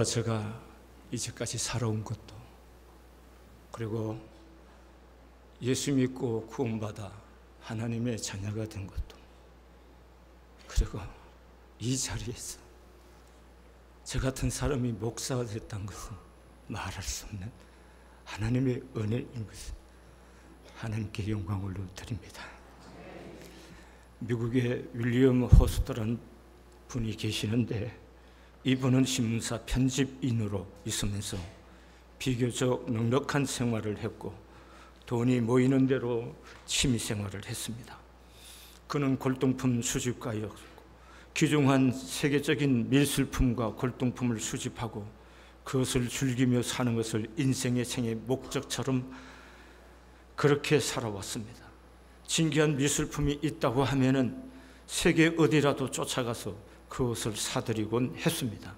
제가 이제까지 살아온 것도, 그리고 예수 믿고 구원받아 하나님의 자녀가 된 것도, 그리고 이 자리에서 저 같은 사람이 목사가 됐다는 것은 말할 수 없는 하나님의 은혜인 것을 하나님께 영광을 드립니다. 미국에 윌리엄 호스트라는 분이 계시는데, 이분은 신문사 편집인으로 있으면서 비교적 넉넉한 생활을 했고 돈이 모이는 대로 취미 생활을 했습니다. 그는 골동품 수집가였고 귀중한 세계적인 미술품과 골동품을 수집하고 그것을 즐기며 사는 것을 인생의 생의 목적처럼 그렇게 살아왔습니다. 진귀한 미술품이 있다고 하면은 세계 어디라도 쫓아가서 그것을 사들이곤 했습니다.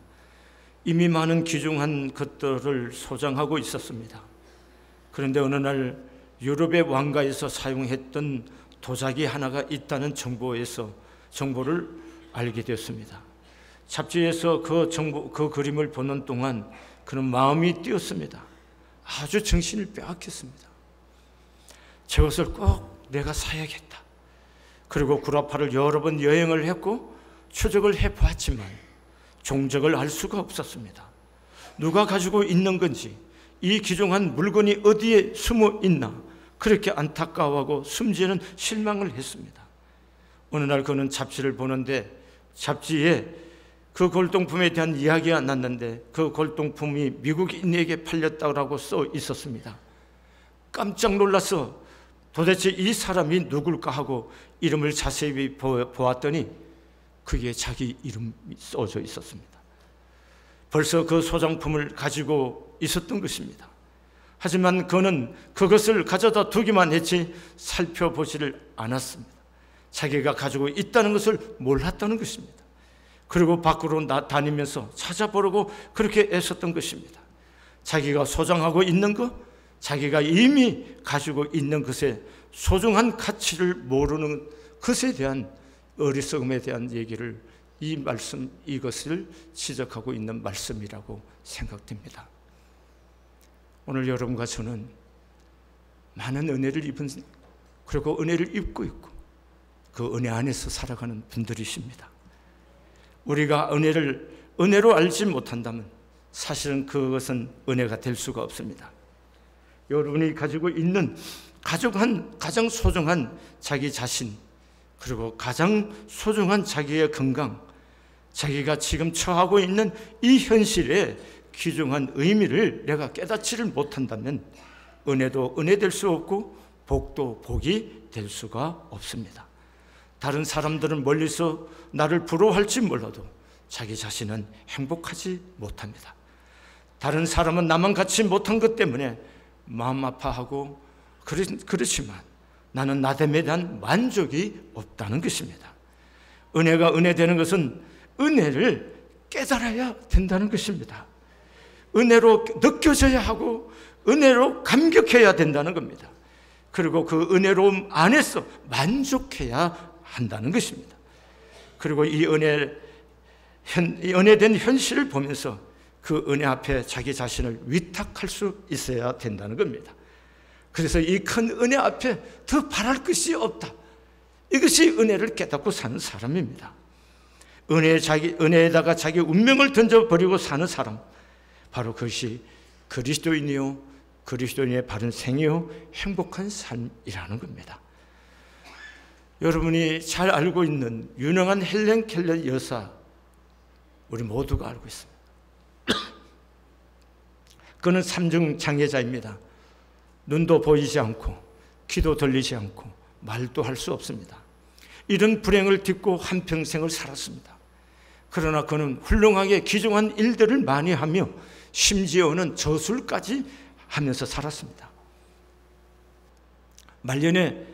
이미 많은 귀중한 것들을 소장하고 있었습니다. 그런데 어느 날 유럽의 왕가에서 사용했던 도자기 하나가 있다는 정보를 알게 되었습니다. 잡지에서 그 그림을 보는 동안 그는 마음이 뛰었습니다. 아주 정신을 빼앗겼습니다. 저것을 꼭 내가 사야겠다. 그리고 구라파를 여러 번 여행을 했고 추적을 해보았지만 종적을 알 수가 없었습니다. 누가 가지고 있는 건지, 이 귀중한 물건이 어디에 숨어 있나 그렇게 안타까워하고 숨지는 실망을 했습니다. 어느 날 그는 잡지를 보는데 잡지에 그 골동품에 대한 이야기가 났는데 그 골동품이 미국인에게 팔렸다고 써 있었습니다. 깜짝 놀라서 도대체 이 사람이 누굴까 하고 이름을 자세히 보았더니 그게 자기 이름이 써져 있었습니다. 벌써 그 소장품을 가지고 있었던 것입니다. 하지만 그는 그것을 가져다 두기만 했지 살펴보지를 않았습니다. 자기가 가지고 있다는 것을 몰랐다는 것입니다. 그리고 밖으로 다니면서 찾아보려고 그렇게 애썼던 것입니다. 자기가 소장하고 있는 것, 자기가 이미 가지고 있는 것의 소중한 가치를 모르는 것에 대한 어리석음에 대한 얘기를 이것을 지적하고 있는 말씀이라고 생각됩니다. 오늘 여러분과 저는 많은 은혜를 입은, 그리고 은혜를 입고 있고 그 은혜 안에서 살아가는 분들이십니다. 우리가 은혜로 알지 못한다면 사실은 그것은 은혜가 될 수가 없습니다. 여러분이 가지고 있는 가장 소중한 자기 자신, 그리고 가장 소중한 자기의 건강, 자기가 지금 처하고 있는 이 현실의 귀중한 의미를 내가 깨닫지를 못한다면 은혜도 은혜될 수 없고 복도 복이 될 수가 없습니다. 다른 사람들은 멀리서 나를 부러워할지 몰라도 자기 자신은 행복하지 못합니다. 다른 사람은 나만 갖지 못한 것 때문에 마음 아파하고 그렇지만 나는 나됨에 대한 만족이 없다는 것입니다. 은혜가 은혜되는 것은 은혜를 깨달아야 된다는 것입니다. 은혜로 느껴져야 하고 은혜로 감격해야 된다는 겁니다. 그리고 그 은혜로움 안에서 만족해야 한다는 것입니다. 그리고 이 은혜된 현실을 보면서 그 은혜 앞에 자기 자신을 위탁할 수 있어야 된다는 겁니다. 그래서 이 큰 은혜 앞에 더 바랄 것이 없다. 이것이 은혜를 깨닫고 사는 사람입니다. 은혜에다가 자기 운명을 던져버리고 사는 사람, 바로 그것이 그리스도인이요, 그리스도인의 바른 생이요, 행복한 삶이라는 겁니다. 여러분이 잘 알고 있는 유명한 헬렌 켈러 여사, 우리 모두가 알고 있습니다. 그는 삼중 장애자입니다. 눈도 보이지 않고 귀도 들리지 않고 말도 할 수 없습니다. 이런 불행을 딛고 한평생을 살았습니다. 그러나 그는 훌륭하게 귀중한 일들을 많이 하며 심지어는 저술까지 하면서 살았습니다. 말년에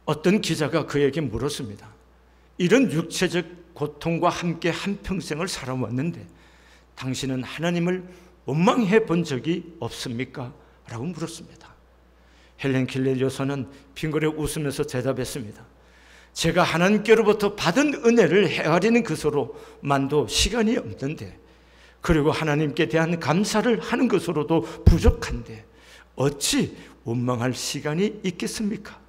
어떤 기자가 그에게 물었습니다. 이런 육체적 고통과 함께 한평생을 살아왔는데 당신은 하나님을 원망해 본 적이 없습니까? 라고 물었습니다. 헬렌 켈러 여사는 빙그레 웃으면서 대답했습니다. 제가 하나님께로부터 받은 은혜를 헤아리는 것으로만도 시간이 없는데 그리고 하나님께 대한 감사를 하는 것으로도 부족한데 어찌 원망할 시간이 있겠습니까?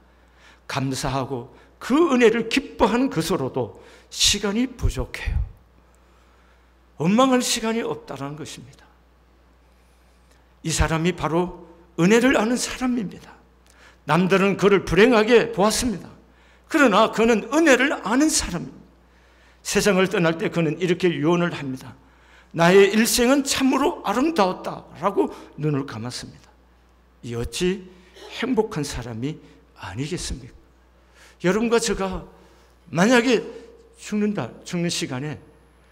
감사하고 그 은혜를 기뻐하는 것으로도 시간이 부족해요. 원망할 시간이 없다는 것입니다. 이 사람이 바로 은혜를 아는 사람입니다. 남들은 그를 불행하게 보았습니다. 그러나 그는 은혜를 아는 사람입니다. 세상을 떠날 때 그는 이렇게 유언을 합니다. 나의 일생은 참으로 아름다웠다라고 눈을 감았습니다. 이 어찌 행복한 사람이 아니겠습니까? 여러분과 제가 만약에 죽는 시간에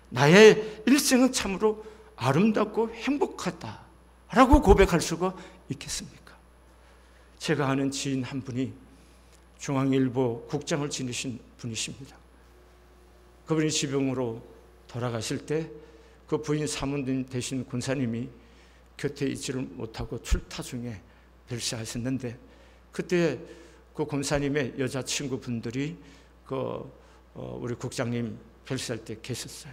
나의 일생은 참으로 아름답고 행복하다라고 고백할 수가 있겠습니까? 제가 아는 지인 한 분이 중앙일보 국장을 지내신 분이십니다. 그분이 지병으로 돌아가실 때 그 부인 사모님 되신 권사님이 곁에 있지를 못하고 출타 중에 별세하셨는데, 그때 그 권사님의 여자친구분들이 우리 국장님 별세할 때 계셨어요.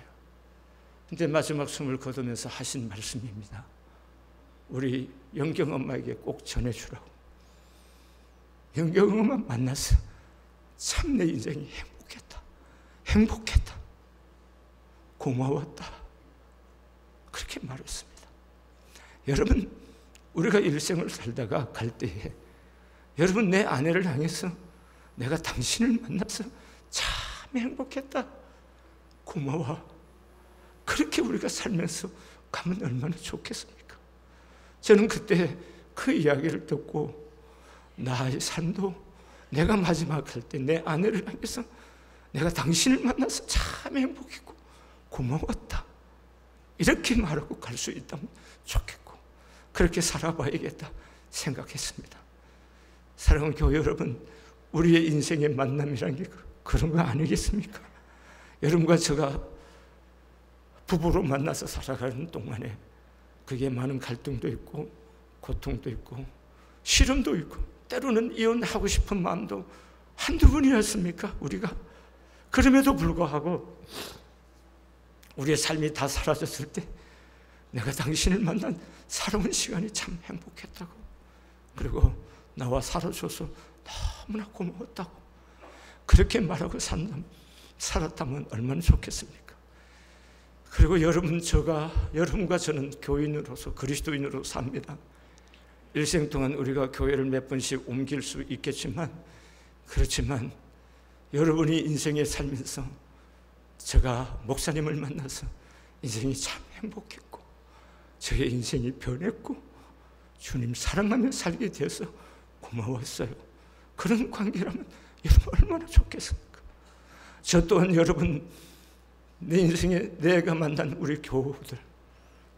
근데 마지막 숨을 거두면서 하신 말씀입니다. 우리 영경 엄마에게 꼭 전해주라고. 영경 엄마 만나서 참 내 인생이 행복했다. 고마웠다. 그렇게 말했습니다. 여러분, 우리가 일생을 살다가 갈 때에 여러분, 내 아내를 향해서 내가 당신을 만나서 참 행복했다. 고마워. 그렇게 우리가 살면서 가면 얼마나 좋겠습니까? 저는 그때 그 이야기를 듣고 나의 삶도 내가 마지막 할 때 내 아내를 향해서 내가 당신을 만나서 참 행복했고 고마웠다. 이렇게 말하고 갈 수 있다면 좋겠고 그렇게 살아봐야겠다 생각했습니다. 사랑하는 교회 여러분, 우리의 인생의 만남이란 게 그런 거 아니겠습니까? 여러분과 제가 부부로 만나서 살아가는 동안에 그게 많은 갈등도 있고 고통도 있고 시름도 있고 때로는 이혼하고 싶은 마음도 한두 번이었습니까? 우리가 그럼에도 불구하고 우리의 삶이 다 사라졌을 때 내가 당신을 만난 살아온 시간이 참 행복했다고, 그리고 나와 살아줘서 너무나 고마웠다고 그렇게 말하고 살았다면 얼마나 좋겠습니까? 그리고 여러분과 저는 교인으로서 그리스도인으로 삽니다. 일생 동안 우리가 교회를 몇 번씩 옮길 수 있겠지만, 그렇지만 여러분이 인생에 살면서 제가 목사님을 만나서 인생이 참 행복했고 저의 인생이 변했고 주님 사랑하며 살게 되어서 고마웠어요. 그런 관계라면 여러분 얼마나 좋겠습니까? 저 또한 여러분, 내 인생에 내가 만난 우리 교우들,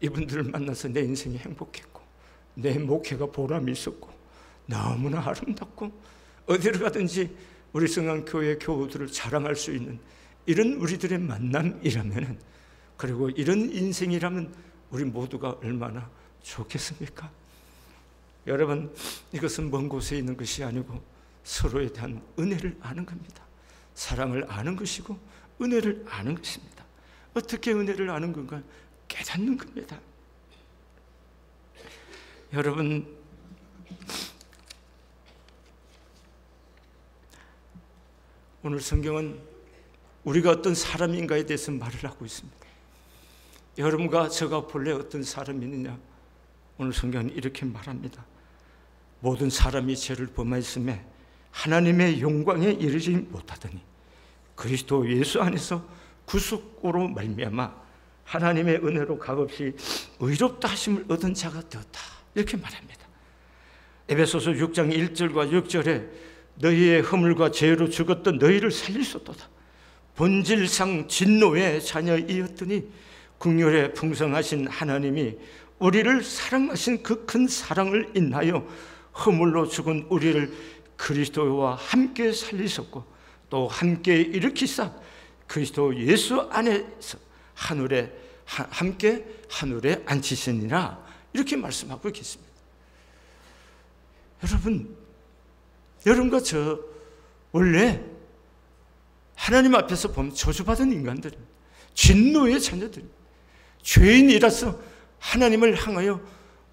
이분들을 만나서 내 인생이 행복했고 내 목회가 보람이 있었고 너무나 아름답고 어디를 가든지 우리 성안교회 교우들을 자랑할 수 있는 이런 우리들의 만남이라면, 그리고 이런 인생이라면 우리 모두가 얼마나 좋겠습니까? 여러분, 이것은 먼 곳에 있는 것이 아니고 서로에 대한 은혜를 아는 겁니다. 사랑을 아는 것이고 은혜를 아는 것입니다. 어떻게 은혜를 아는 건가? 깨닫는 겁니다. 여러분, 오늘 성경은 우리가 어떤 사람인가에 대해서 말을 하고 있습니다. 여러분과 제가 본래 어떤 사람이느냐? 오늘 성경은 이렇게 말합니다. 모든 사람이 죄를 범하였음에 하나님의 영광에 이르지 못하더니 그리스도 예수 안에서 구속으로 말미암아 하나님의 은혜로 값없이 의롭다 하심을 얻은 자가 되었다. 이렇게 말합니다. 에베소서 6장 1절과 6절에 너희의 허물과 죄로 죽었던 너희를 살리셨도다. 본질상 진노의 자녀이었더니 긍휼에 풍성하신 하나님이 우리를 사랑하신 그 큰 사랑을 인하여 허물로 죽은 우리를 그리스도와 함께 살리셨고 또 함께 일으키사 그리스도 예수 안에서 함께 하늘에 앉히시니라. 이렇게 말씀하고 계십니다. 여러분과 저 원래 하나님 앞에서 보면 저주받은 인간들입니다. 진노의 자녀들입니다. 죄인이라서 하나님을 향하여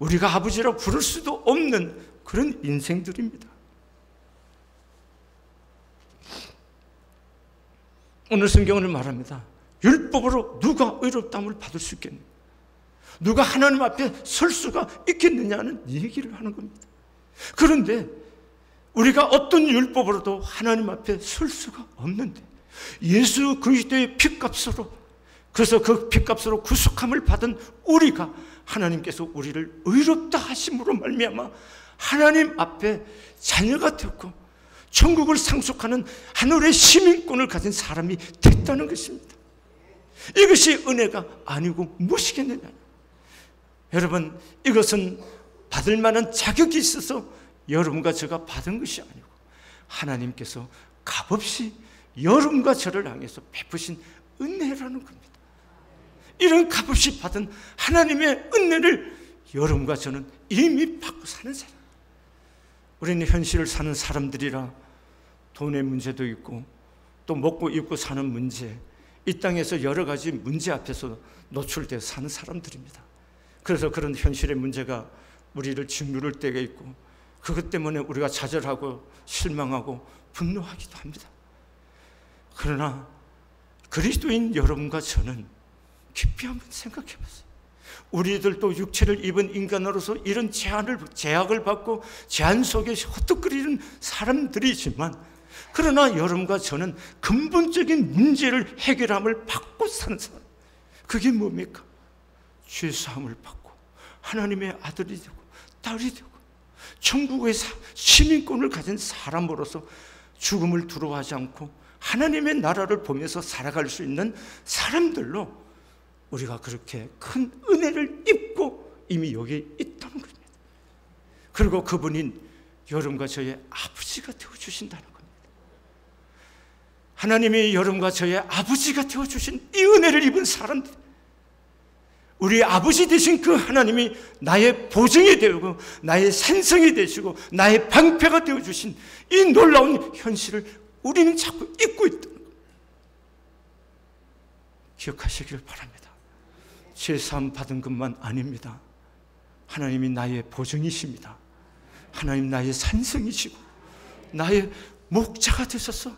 우리가 아버지라 부를 수도 없는 그런 인생들입니다. 오늘 성경은 말합니다. 율법으로 누가 의롭다함을 받을 수 있겠느냐? 누가 하나님 앞에 설 수가 있겠느냐는 얘기를 하는 겁니다. 그런데 우리가 어떤 율법으로도 하나님 앞에 설 수가 없는데 예수 그리스도의 피값으로, 그래서 그 피값으로 구속함을 받은 우리가 하나님께서 우리를 의롭다 하심으로 말미암아 하나님 앞에 자녀가 되었고 천국을 상속하는 하늘의 시민권을 가진 사람이 됐다는 것입니다. 이것이 은혜가 아니고 무엇이겠느냐? 여러분, 이것은 받을 만한 자격이 있어서 여러분과 제가 받은 것이 아니고 하나님께서 값없이 여러분과 저를 향해서 베푸신 은혜라는 겁니다. 이런 값없이 받은 하나님의 은혜를 여러분과 저는 이미 받고 사는 사람. 우리는 현실을 사는 사람들이라 돈의 문제도 있고 또 먹고 입고 사는 문제, 이 땅에서 여러 가지 문제 앞에서 노출되어 사는 사람들입니다. 그래서 그런 현실의 문제가 우리를 짓누를 때가 있고 그것 때문에 우리가 좌절하고 실망하고 분노하기도 합니다. 그러나 그리스도인 여러분과 저는 깊이 한번 생각해 보세요. 우리들도 육체를 입은 인간으로서 이런 제약을 받고 제한 속에 헛떡거리는 사람들이지만, 그러나 여러분과 저는 근본적인 문제를 해결함을 받고 사는 사람. 그게 뭡니까? 죄사함을 받고 하나님의 아들이 되고 딸이 되고 천국의 시민권을 가진 사람으로서 죽음을 두려워하지 않고 하나님의 나라를 보면서 살아갈 수 있는 사람들로 우리가 그렇게 큰 은혜를 입고 이미 여기 있다는 겁니다. 그리고 그분인 여러분과 저의 아버지가 되어주신다는 겁니다. 하나님이 여러분과 저의 아버지가 되어주신 이 은혜를 입은 사람들, 우리 아버지 되신 그 하나님이 나의 보증이 되고 나의 산성이 되시고 나의 방패가 되어주신 이 놀라운 현실을 우리는 자꾸 잊고 있다는 것, 기억하시길 바랍니다. 죄사함 받은 것만 아닙니다. 하나님이 나의 보증이십니다. 하나님 나의 산성이시고 나의 목자가 되셔서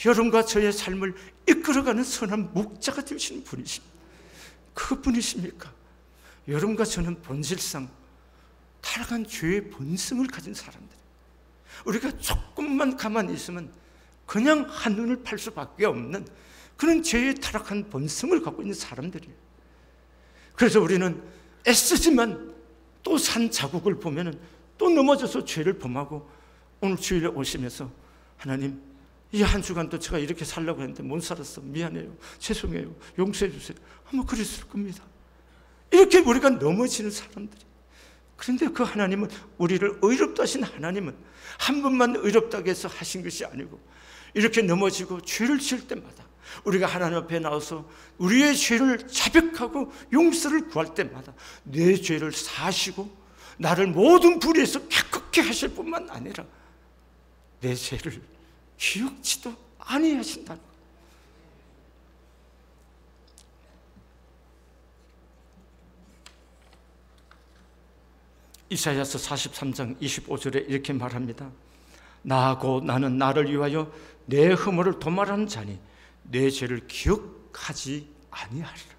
여러분과 저의 삶을 이끌어가는 선한 목자가 되시는 분이십니다. 그분이십니까? 여러분과 저는 본질상 타락한 죄의 본성을 가진 사람들, 우리가 조금만 가만히 있으면 그냥 한눈을 팔 수밖에 없는 그런 죄의 타락한 본성을 갖고 있는 사람들이에요. 그래서 우리는 애쓰지만 또 산 자국을 보면 또 넘어져서 죄를 범하고, 오늘 주일에 오시면서 하나님, 이 한 주간도 제가 이렇게 살려고 했는데 못 살았어, 미안해요, 죄송해요, 용서해 주세요, 아마 그랬을 겁니다. 이렇게 우리가 넘어지는 사람들이. 그런데 그 하나님은, 우리를 의롭다 하신 하나님은 한 번만 의롭다고 해서 하신 것이 아니고 이렇게 넘어지고 죄를 지을 때마다 우리가 하나님 앞에 나와서 우리의 죄를 자백하고 용서를 구할 때마다 내 죄를 사하시고 나를 모든 불의에서 깨끗게 하실 뿐만 아니라 내 죄를 기억지도 아니하신다는 것. 이사야서 43장 25절에 이렇게 말합니다. 나하고 나는 나를 위하여 내 허물을 도말하는 자니 내 죄를 기억하지 아니하리라.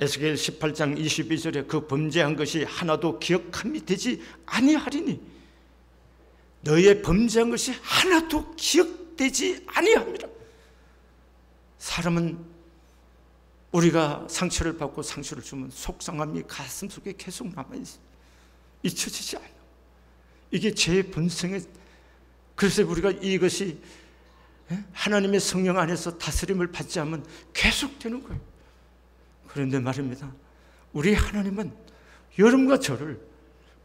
에스겔 18장 22절에 그 범죄한 것이 하나도 기억함이 되지 아니하리니 너의 범죄한 것이 하나도 기억되지 아니합니다. 사람은 우리가 상처를 받고 상처를 주면 속상함이 가슴속에 계속 남아있어요. 잊혀지지 않아요. 이게 제 본성에, 그래서 우리가 이것이 하나님의 성령 안에서 다스림을 받지 않으면 계속되는 거예요. 그런데 말입니다, 우리 하나님은 여러분과 저를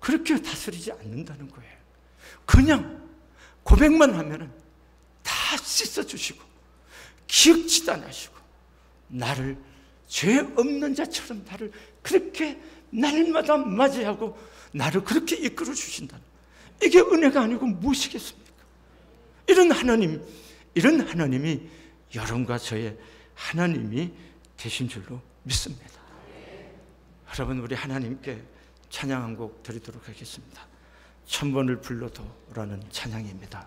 그렇게 다스리지 않는다는 거예요. 그냥 고백만 하면 다 씻어주시고 기억지도 않으시고 나를 죄 없는 자처럼 나를 그렇게 날마다 맞이하고 나를 그렇게 이끌어 주신다는, 이게 은혜가 아니고 무엇이겠습니까? 이런 하나님이 여러분과 저의 하나님이 되신 줄로 믿습니다. 여러분, 우리 하나님께 찬양 한 곡 드리도록 하겠습니다. 천번을 불러도라는 찬양입니다.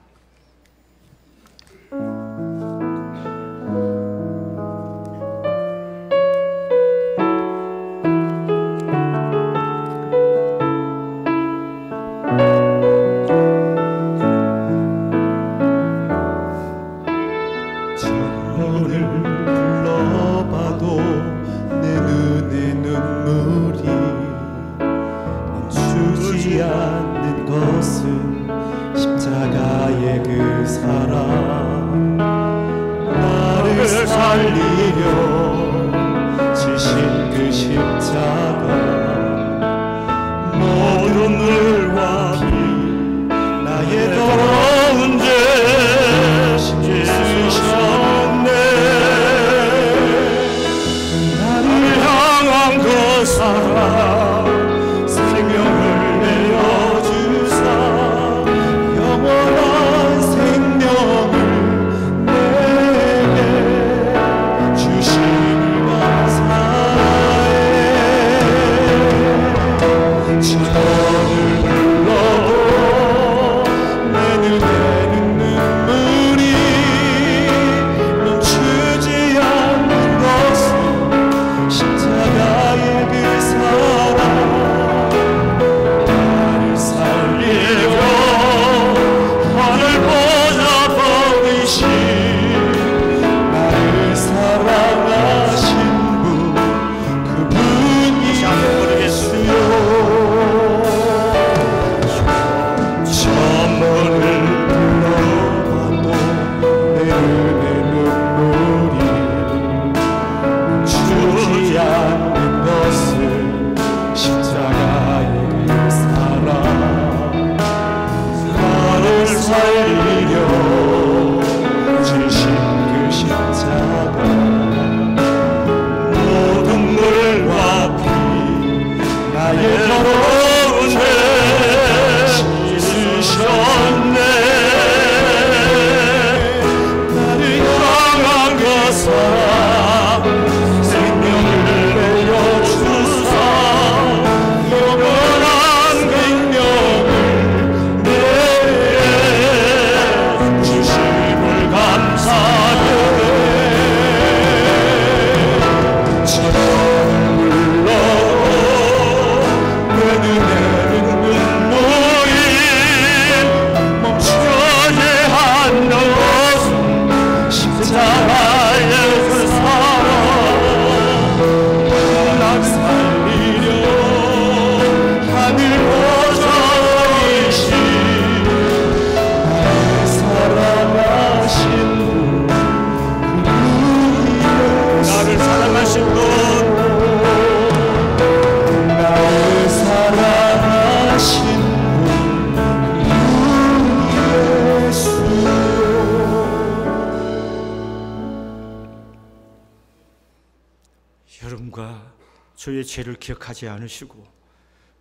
여러분과 저의 죄를 기억하지 않으시고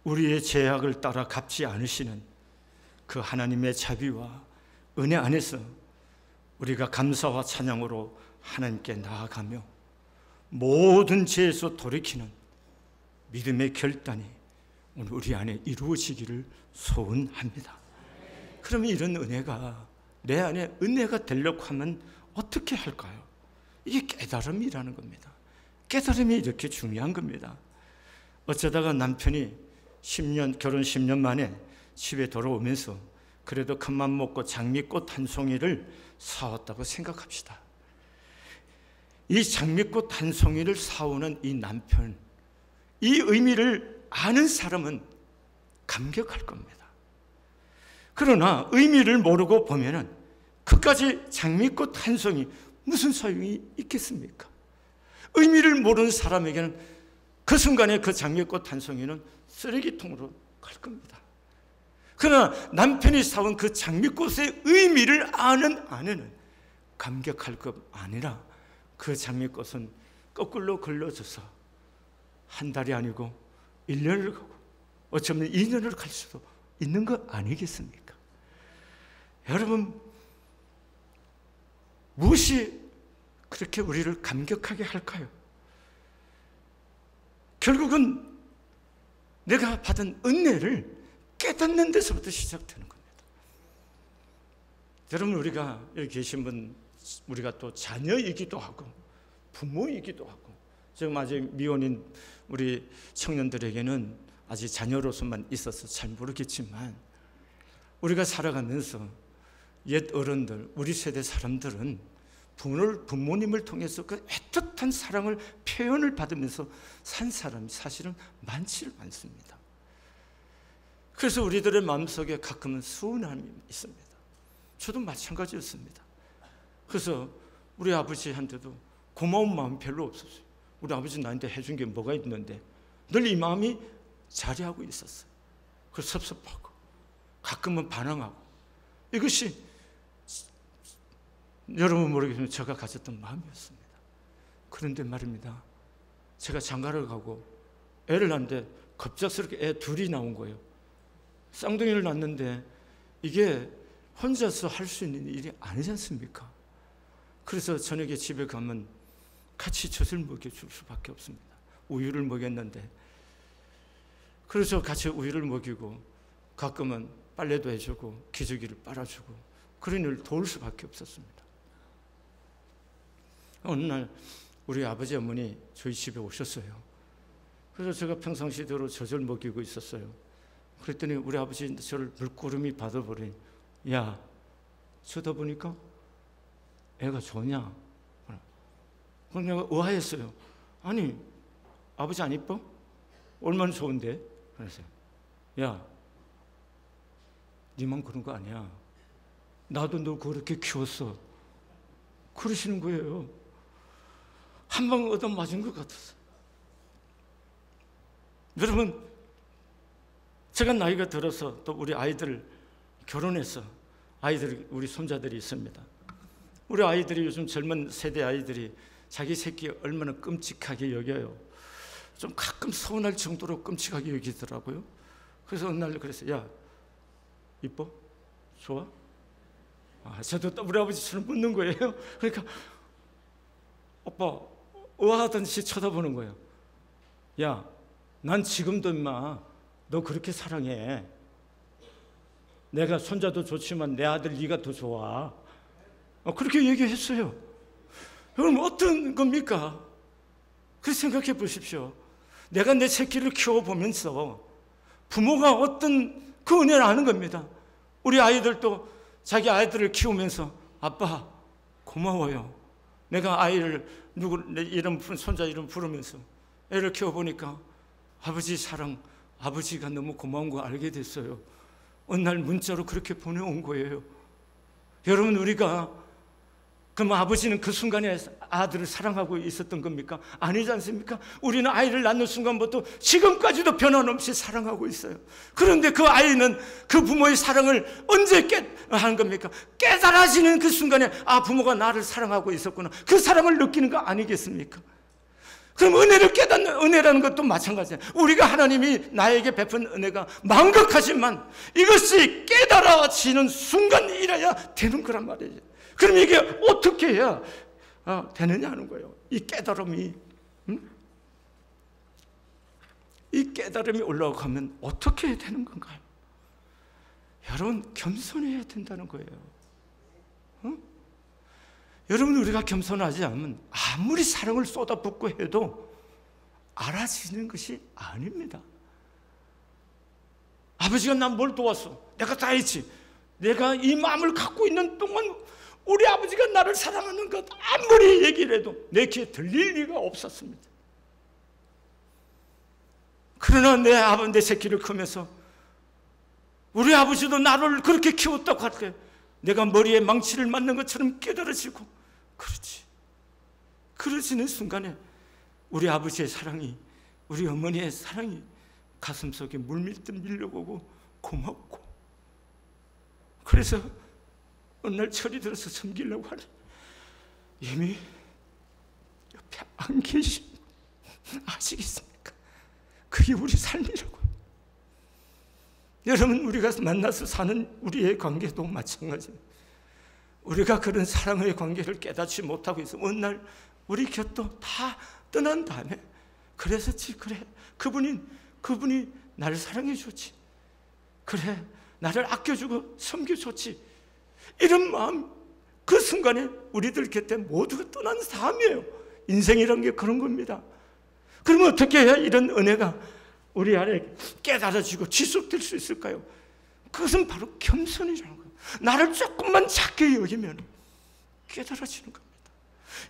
우리의 죄악을 따라 갚지 않으시는 그 하나님의 자비와 은혜 안에서 우리가 감사와 찬양으로 하나님께 나아가며 모든 죄에서 돌이키는 믿음의 결단이 오늘 우리 안에 이루어지기를 소원합니다. 그러면 이런 은혜가 내 안에 은혜가 되려고 하면 어떻게 할까요? 이게 깨달음이라는 겁니다. 깨달음이 이렇게 중요한 겁니다. 어쩌다가 남편이 결혼 10년 만에 집에 돌아오면서 그래도 큰맘 먹고 장미꽃 한 송이를 사왔다고 생각합시다. 이 장미꽃 한 송이를 사오는 이 남편, 이 의미를 아는 사람은 감격할 겁니다. 그러나 의미를 모르고 보면은 그까지 장미꽃 한 송이 무슨 소용이 있겠습니까? 의미를 모르는 사람에게는 그 순간에 그 장미꽃 한 송이는 쓰레기통으로 갈 겁니다. 그러나 남편이 사온 그 장미꽃의 의미를 아는 아내는 감격할 것 아니라 그 장미꽃은 거꾸로 걸러져서 한 달이 아니고 1년을 가고 어쩌면 2년을 갈 수도 있는 거 아니겠습니까? 여러분, 무엇이 그렇게 우리를 감격하게 할까요? 결국은 내가 받은 은혜를 깨닫는 데서부터 시작되는 겁니다. 여러분, 우리가 여기 계신 분, 우리가 또 자녀이기도 하고 부모이기도 하고, 지금 아직 미혼인 우리 청년들에게는 아직 자녀로서만 있어서 잘 모르겠지만, 우리가 살아가면서 옛 어른들, 우리 세대 사람들은 부모님을 통해서 그 애틋한 사랑을 표현을 받으면서 산 사람이 사실은 많지를 않습니다. 그래서 우리들의 마음속에 가끔은 서운함이 있습니다. 저도 마찬가지였습니다. 그래서 우리 아버지한테도 고마운 마음이 별로 없었어요. 우리 아버지 나한테 해준 게 뭐가 있는데 늘 이 마음이 자리하고 있었어요. 그래서 섭섭하고 가끔은 반항하고, 이것이 여러분 모르겠지만 제가 가졌던 마음이었습니다. 그런데 말입니다, 제가 장가를 가고 애를 낳는데 갑작스럽게 애 둘이 나온 거예요. 쌍둥이를 낳는데 이게 혼자서 할 수 있는 일이 아니지 않습니까? 그래서 저녁에 집에 가면 같이 젖을 먹여줄 수밖에 없습니다. 우유를 먹였는데, 그래서 같이 우유를 먹이고 가끔은 빨래도 해주고 기저귀를 빨아주고 그런 일을 도울 수밖에 없었습니다. 어느 날 우리 아버지 어머니 저희 집에 오셨어요. 그래서 제가 평상시대로 젖을 먹이고 있었어요. 그랬더니 우리 아버지 저를 물끄러미 받아버리니, 야, 쳐다보니까 애가 좋냐? 그럼 내가 의아했어요. 아니, 아버지 안 이뻐? 얼마나 좋은데? 그래서, 야, 니만 그런 거 아니야. 나도 너 그렇게 키웠어. 그러시는 거예요. 한 방 얻어맞은 것 같았어요. 여러분, 제가 나이가 들어서 또 우리 아이들 결혼해서 우리 손자들이 있습니다. 우리 아이들이, 요즘 젊은 세대 아이들이 자기 새끼 얼마나 끔찍하게 여겨요. 좀 가끔 서운할 정도로 끔찍하게 여기더라고요. 그래서 어느 날 그랬어요. 야, 이뻐? 좋아? 저도 또 우리 아버지처럼 묻는 거예요. 그러니까 오빠 의아하듯이 쳐다보는 거예요. 야, 난 지금도 임마 너 그렇게 사랑해. 내가 손자도 좋지만 내 아들 네가 더 좋아. 그렇게 얘기했어요. 그럼 어떤 겁니까? 그 생각해 보십시오. 내가 내 새끼를 키워보면서 부모가 어떤 그 은혜를 아는 겁니다. 우리 아이들도 자기 아이들을 키우면서 아빠 고마워요. 내가 아이를 내 이름, 손자 이름 부르면서 애를 키워보니까 아버지 사랑, 아버지가 너무 고마운 거 알게 됐어요. 어느 날 문자로 그렇게 보내온 거예요. 여러분, 우리가 그럼 아버지는 그 순간에 아들을 사랑하고 있었던 겁니까? 아니지 않습니까? 우리는 아이를 낳는 순간부터 지금까지도 변함없이 사랑하고 있어요. 그런데 그 아이는 그 부모의 사랑을 언제 하는 겁니까? 깨달아지는 그 순간에 부모가 나를 사랑하고 있었구나, 그 사랑을 느끼는 거 아니겠습니까? 그럼 은혜를 깨닫는, 은혜라는 것도 마찬가지예요. 우리가 하나님이 나에게 베푼 은혜가 망극하지만 이것이 깨달아지는 순간이라야 되는 거란 말이에요. 그럼 이게 어떻게 해야 되느냐 하는 거예요. 이 깨달음이, 이 깨달음이 올라가면 어떻게 해야 되는 건가요? 여러분, 겸손해야 된다는 거예요. 여러분, 우리가 겸손하지 않으면 아무리 사랑을 쏟아붓고 해도 알아지는 것이 아닙니다. 아버지가 난 뭘 도왔어? 내가 다 했지. 내가 이 마음을 갖고 있는 동안 우리 아버지가 나를 사랑하는 것 아무리 얘기를 해도 내 귀에 들릴 리가 없었습니다. 그러나 내 새끼를 크면서 우리 아버지도 나를 그렇게 키웠다고 할 때 내가 머리에 망치를 맞는 것처럼 깨달아지고, 그렇지, 그러지는 순간에 우리 아버지의 사랑이, 우리 어머니의 사랑이 가슴속에 물밀듯 밀려오고 고맙고, 그래서 어느 날 철이 들어서 섬기려고 하니 이미 옆에 안 계신, 아시겠습니까? 그게 우리 삶이라고. 여러분, 우리가 만나서 사는 우리의 관계도 마찬가지예요. 우리가 그런 사랑의 관계를 깨닫지 못하고 있어 어느 날 우리 곁도 다 떠난 다음에 그랬었지, 그래, 그분이 나를 사랑해 줬지. 그래, 나를 아껴주고 섬겨줬지. 이런 마음, 그 순간에 우리들 곁에 모두가 떠난 삶이에요. 인생이란 게 그런 겁니다. 그러면 어떻게 해야 이런 은혜가 우리 안에 깨달아지고 지속될 수 있을까요? 그것은 바로 겸손이라는 거예요. 나를 조금만 작게 여기면 깨달아지는 겁니다.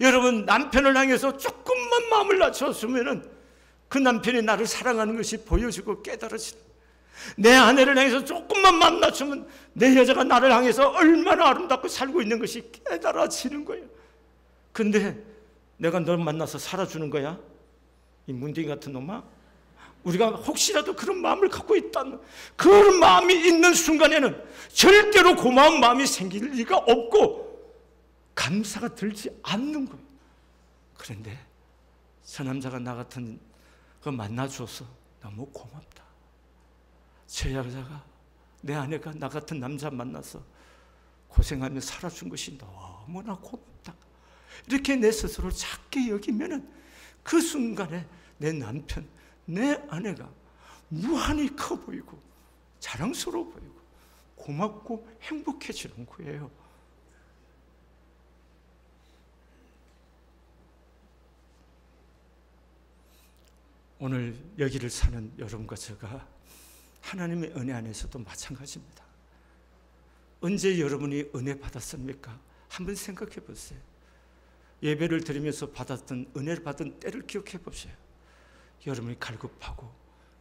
여러분, 남편을 향해서 조금만 마음을 낮췄으면 그 남편이 나를 사랑하는 것이 보여지고 깨달아지는 거예요. 내 아내를 향해서 조금만 마음 낮추면 내 여자가 나를 향해서 얼마나 아름답고 살고 있는 것이 깨달아지는 거예요. 근데 내가 널 만나서 살아주는 거야? 이 문둥이 같은 놈아? 우리가 혹시라도 그런 마음을 갖고 있다면, 그 마음이 있는 순간에는 절대로 고마운 마음이 생길 리가 없고 감사가 들지 않는 거예요. 그런데 저 남자가 나 같은 거 만나줘서 너무 고맙다. 저 여자가, 내 아내가 나 같은 남자 만나서 고생하며 살아준 것이 너무나 고맙다. 이렇게 내 스스로를 작게 여기면은 그 순간에 내 남편, 내 아내가 무한히 커 보이고 자랑스러워 보이고 고맙고 행복해지는 거예요. 오늘 여기를 사는 여러분과 제가 하나님의 은혜 안에서도 마찬가지입니다. 언제 여러분이 은혜 받았습니까? 한번 생각해 보세요. 예배를 드리면서 받았던, 은혜를 받은 때를 기억해 보세요. 여러분이 갈급하고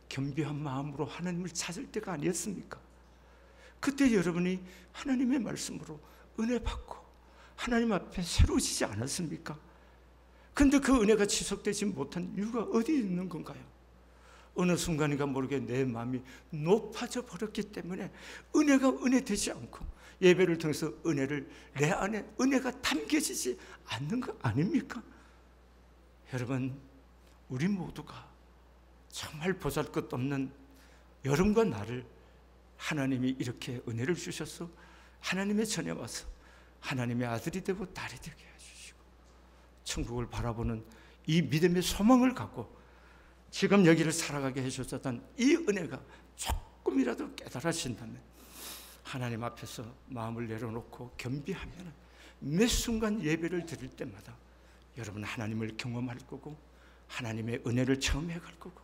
겸비한 마음으로 하나님을 찾을 때가 아니었습니까? 그때 여러분이 하나님의 말씀으로 은혜 받고 하나님 앞에 새로워지지 않았습니까? 근데 그 은혜가 지속되지 못한 이유가 어디 있는 건가요? 어느 순간인가 모르게 내 마음이 높아져 버렸기 때문에 은혜가 은혜되지 않고 예배를 통해서 은혜를, 내 안에 은혜가 담겨지지 않는 거 아닙니까? 여러분, 우리 모두가 정말 보잘것없는 여러분과 나를 하나님이 이렇게 은혜를 주셔서 하나님의 전에 와서 하나님의 아들이 되고 딸이 되게 해주시고 천국을 바라보는 이 믿음의 소망을 갖고 지금 여기를 살아가게 해주셨던 이 은혜가 조금이라도 깨달아진다면 하나님 앞에서 마음을 내려놓고 겸비하면 매 순간 예배를 드릴 때마다 여러분 하나님을 경험할 거고 하나님의 은혜를 체험해 갈 거고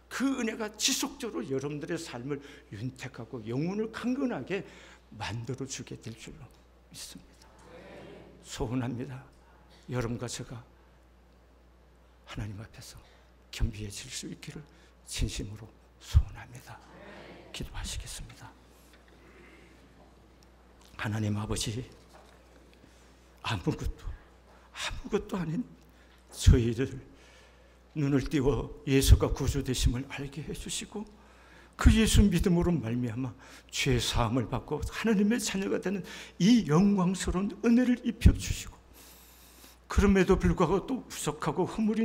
그 은혜가 지속적으로 여러분들의 삶을 윤택하고 영혼을 강건하게 만들어주게 될 줄로 믿습니다. 소원합니다. 여러분과 제가 하나님 앞에서 겸비해질 수 있기를 진심으로 소원합니다. 기도하시겠습니다. 하나님 아버지, 아무것도 아닌 저희들 눈을 띄워 예수가 구주 되심을 알게 해주시고 그 예수 믿음으로 말미암아 죄 사함을 받고 하나님의 자녀가 되는 이 영광스러운 은혜를 입혀주시고 그럼에도 불구하고 또 부족하고 허물이